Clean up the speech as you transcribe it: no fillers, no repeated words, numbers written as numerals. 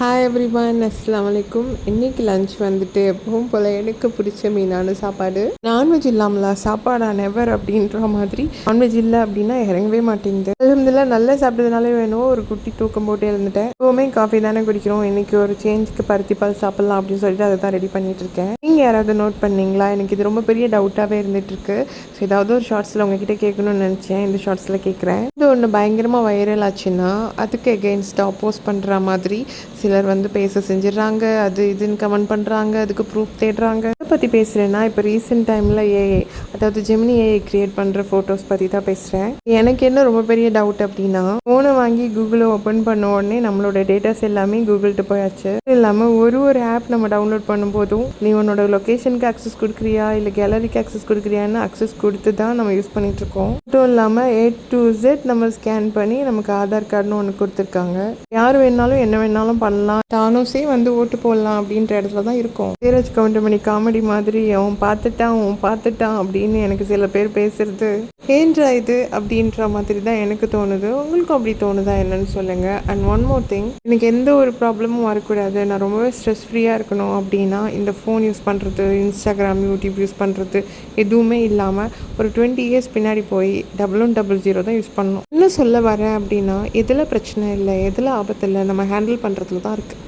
Hi everyone, அஸ்ஸலாமு அலைக்கும். இன்றைக்கி லஞ்ச் வந்துட்டு எப்பவும் போல் எனக்கு பிடிச்ச மீனான சாப்பாடு. நான்வெஜ் இல்லாமலா சாப்பாடா நெவர் அப்படின்ற மாதிரி. நான்வெஜ் இல்லை அப்படின்னா இறங்கவே மாட்டேங்குது. அல்ஹம்துலில்லாஹ் நல்லா சாப்பிட்டதுனாலே வேணும் ஒரு குட்டி தூக்கம் போட்டு எழுந்துட்டேன். எப்போவுமே காஃபி தானே குடிக்கிறோம், இன்றைக்கி ஒரு சேஞ்சுக்கு பருத்தி பால் சாப்பிட்லாம் அப்படின்னு சொல்லிட்டு அதை தான் ரெடி பண்ணிகிட்டு இருக்கேன். நீங்கள் யாராவது நோட் பண்ணீங்களா? எனக்கு இது ரொம்ப பெரிய டவுட்டாகவே இருந்துகிட்ருக்கு. ஸோ ஏதாவது ஒரு ஷார்ட்ஸில் உங்ககிட்ட கேட்கணும்னு நினச்சேன், இந்த ஷார்ட்ஸில் கேட்குறேன். இது ஒன்று பயங்கரமாக வைரல் ஆச்சுன்னா அதுக்கு எகெயின்ஸ்டாக அப்போஸ் பண்ணுற மாதிரி சிலர் வந்து பேச செஞ்சிடறாங்க, அது இதுன்னு கமெண்ட் பண்ணுறாங்க, அதுக்கு ப்ரூஃப் தேடுறாங்க. அதை பற்றி பேசுகிறேன்னா இப்போ ரீசெண்ட் டைமில் ஏஐ, அதாவது ஜெமினி ஏஐ க்ரியேட் பண்ணுற ஃபோட்டோஸ் பற்றி தான் பேசுகிறேன். எனக்கு என்ன ரொம்ப பெரிய டவுட் அப்படின்னா, ஃபோனை வாங்கி கூகுளை ஓப்பன் பண்ண உடனே நம்மளோட டேட்டாஸ் எல்லாமே கூகுள்கிட்ட போயாச்சு. இது இல்லாமல் ஒரு ஆப் நம்ம டவுன்லோட் பண்ணும்போதும் நீ உன்னோட லொக்கேஷனுக்கு ஆக்சஸ் கொடுக்குறியா இல்லை கேலரிக்கு ஆக்சஸ் கொடுக்குறியான்னு ஆக்சஸ் கொடுத்து தான் நம்ம யூஸ் பண்ணிகிட்ருக்கோம். மட்டும் இல்லாமல் A to Z நம்ம ஸ்கேன் பண்ணி நமக்கு ஆதார் கார்டுன்னு ஒன்று கொடுத்துருக்காங்க. யார் வேணாலும் என்ன வேணாலும் பண்ணலாம், தானோஸே வந்து ஓட்டு போடலாம் அப்படின்ற இடத்துல தான் இருக்கும். தீரஜ் கவுண்டமணி காமெடி மாதிரி அவன் பார்த்துட்டான் அப்படின்னு எனக்கு சில பேர் பேசுறது ஏன்றா இது அப்படின்ற மாதிரி தான் எனக்கு தோணுது. உங்களுக்கும் அப்படி தோணுதா என்னன்னு சொல்லுங்கள். அண்ட் ஒன் மோர் திங், எனக்கு எந்த ஒரு ப்ராப்ளமும் வரக்கூடாது, நான் ரொம்பவே ஸ்ட்ரெஸ் ஃப்ரீயாக இருக்கணும் அப்படின்னா இந்த ஃபோன் யூஸ் பண்ணுறது, இன்ஸ்டாகிராம், யூடியூப் யூஸ் பண்ணுறது எதுவுமே இல்லாமல் ஒரு 20 இயர்ஸ் பின்னாடி போய் 1100 தான் யூஸ் பண்ணணும். என்ன சொல்ல வரேன் அப்படின்னா, எதில் பிரச்சனை இல்லை, எதில் ஆபத்து இல்லை, நம்ம ஹேண்டில் பண்ணுறதுல தான் இருக்குது.